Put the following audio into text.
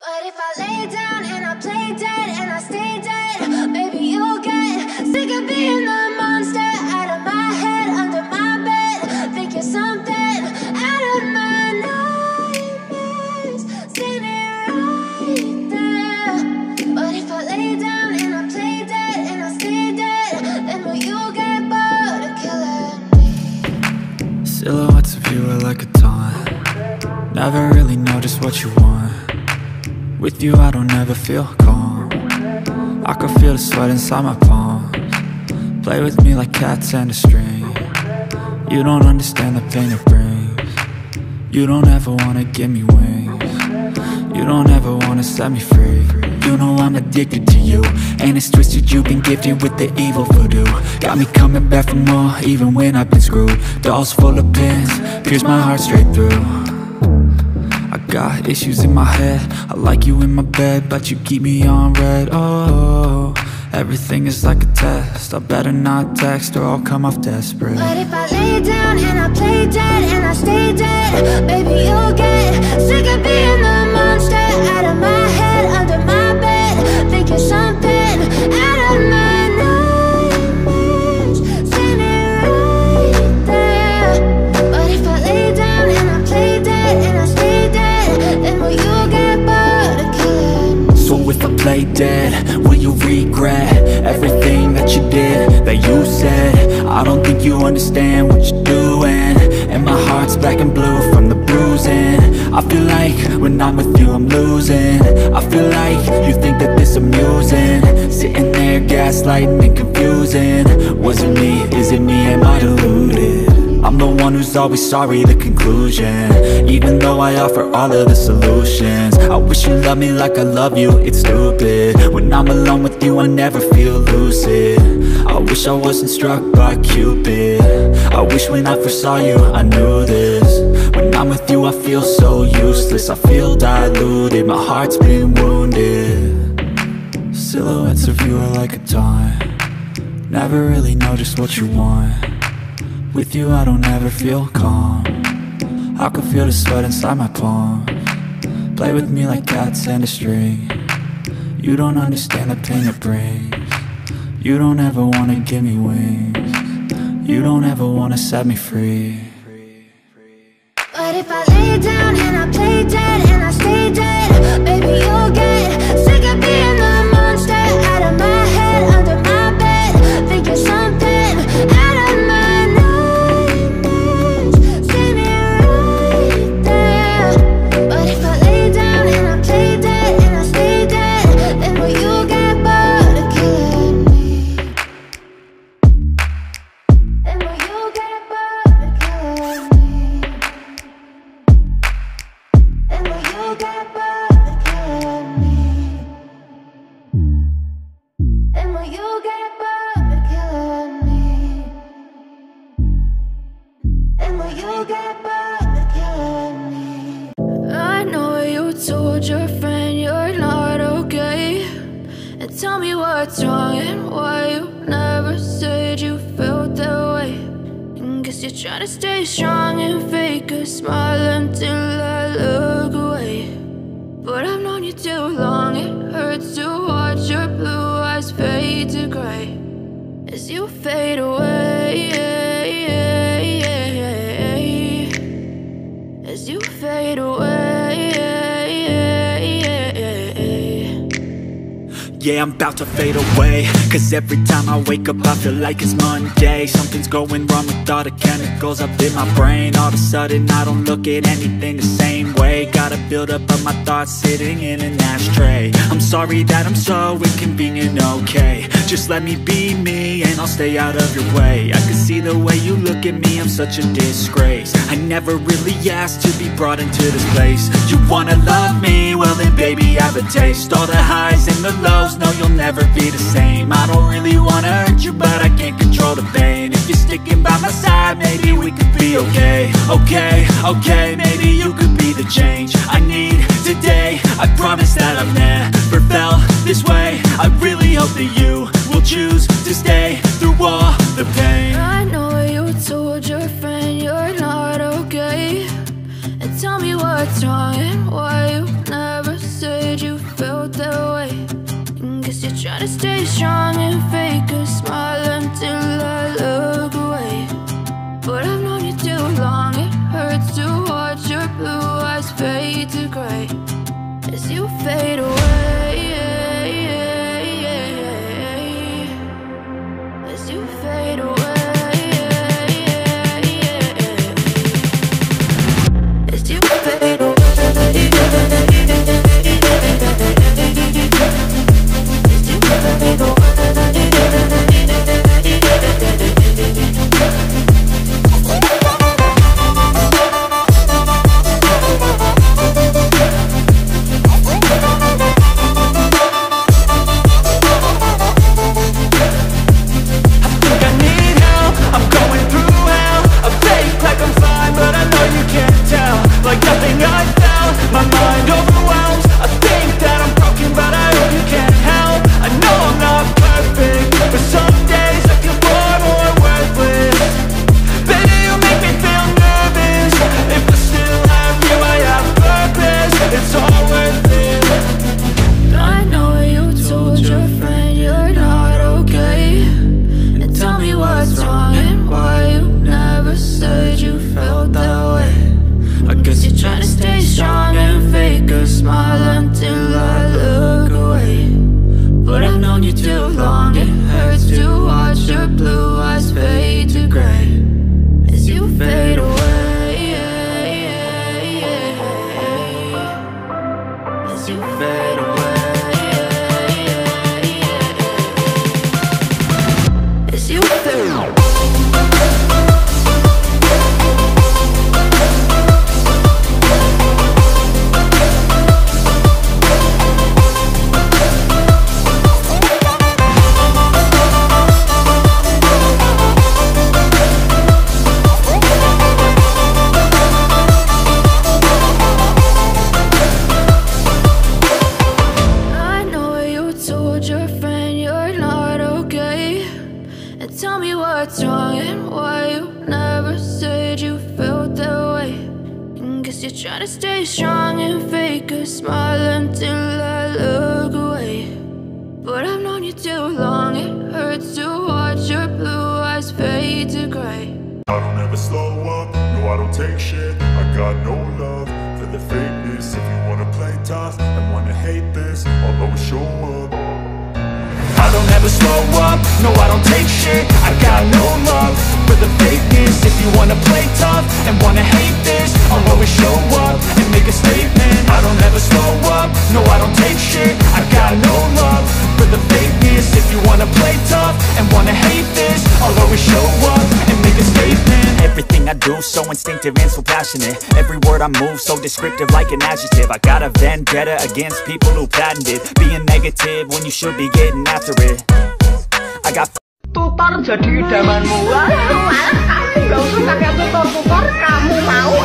But if I lay down and I play dead and I stay dead, maybe you'll get sick of being the monster out of my head, under my bed. Think you're something out of my nightmares, standing right there. But if I lay down and I play dead and I stay dead, then will you get bored of killing me? Silhouettes of you are like a taunt. Never really know just what you want. With you I don't ever feel calm. I can feel the sweat inside my palms. Play with me like cats and a string. You don't understand the pain it brings. You don't ever wanna give me wings. You don't ever wanna set me free. You know I'm addicted to you, and it's twisted, you've been gifted with the evil voodoo. Got me coming back for more, even when I've been screwed. Dolls full of pins, pierce my heart straight through. I got issues in my head, I like you in my bed, but you keep me on red. Oh, everything is like a test, I better not text or I'll come off desperate. But if I lay down and I play dead and I stay dead, baby you'll get sick of being the monster out of my head, under my bed. Think you're something out of my nightmares, standing right there. But if I lay down and I play dead and I stay dead, then will you get bored of killing me? So if I play dead, will you regret everything that you did, that you said? I don't think you understand what you're doing, and my heart's black and blue from the bruising. I feel like when I'm with you I'm losing. I feel like you think that this amusing, sitting there gaslighting and confusing. Was it me? Is it me? Am I deluded? I'm the one who's always sorry, the conclusion, even though I offer all of the solutions. I wish you loved me like I love you, it's stupid. When I'm alone with you I never feel lucid. I wish I wasn't struck by Cupid. I wish when I first saw you I knew this. When I'm with you I feel so useless, I feel diluted, my heart's been wounded. Silhouettes of you are like a taunt. Never really know just what you want. With you I don't ever feel calm. I can feel the sweat inside my palms. Play with me like cats and a string. You don't understand the pain it brings. You don't ever wanna give me wings. You don't ever wanna set me free. But if I lay down and I play dead and I stay dead, baby you'll get sick of being the monster out of my head, under my bed. Think you're something out of my nightmares, standing right there. But if I lay down and I play dead and I stay dead, then will you get bored of killing me? Then will you get bored of killing me? And will you get bored of killing me? And will you get bored of killing me? And will you get bored of killing me? I know you told your friend you're not okay, and tell me what's wrong and why you never said you felt that way. And guess you're trying to stay strong and fake a smile until I look away. But I've known you too long, it hurts to watch your blue eyes fade to gray as you fade away, as you fade away. Yeah, I'm about to fade away, cause every time I wake up I feel like it's Monday. Something's going wrong with all the chemicals up in my brain. All of a sudden I don't look at anything the same way. Got a build-up of my thoughts sitting in an ashtray. I'm sorry that I'm so inconvenient, okay. Just let me be me and I'll stay out of your way. I can see the way you look at me, I'm such a disgrace. I never really asked to be brought into this place. You wanna love me? Well then baby I have a taste. All the highs and the lows, no you'll never be the same. I don't really wanna hurt you but I can't control the pain. If you're sticking by my side maybe we could be okay. Okay, maybe you could be the change I need today. I promise that I've never felt this way. I really hope that you will choose to stay through all the pain. I know you told your friend you're not okay, and tell me what's wrong and why you never said felt that way. Guess you're trying to stay strong and fake a smile until I look away. But I've known you too long, it hurts to watch your blue eyes fade to gray as you fade away. As you fade away. As you fade away. Like nothing I found, my mind overwhelms. I think that I'm broken, but I hope you can't help. I know I'm not perfect, but some days I feel far more worthless. Baby, you make me feel nervous. If I still have you, I have purpose. It's all worth it. I know you told your friend you're not okay, and tell me what's wrong and why you never said you felt that way. I guess you're trying to stay strong and fake a smile until I look away. But I've known you too long, it hurts to watch your blue eyes fade to gray as you fade away. As you fade away. As you fade away. What's wrong and why you never said you felt that way. Guess you're trying to stay strong and fake a smile until I look away. But I've known you too long, it hurts to watch your blue eyes fade to gray. I don't ever slow up, no I don't take shit. I got no love for the fakeness. If you wanna play tough and wanna hate this, I'll always show up. I don't ever slow up, no I don't take shit. I got no love for the fakeness. If you wanna play tough and wanna hate this, I'll always show up and make a statement. I don't ever slow up, no I don't take shit. I got no love for the fakeness. If you wanna play tough and wanna hate this, I'll always show up and make a statement. Everything I do so instinctive and so passionate. Every word I move so descriptive like an adjective. I got a vendetta against people who patented being negative when you should be getting after it. I got tutor jadi idamanmu. Wah, kamu gak usah pakai tutor, kamu mau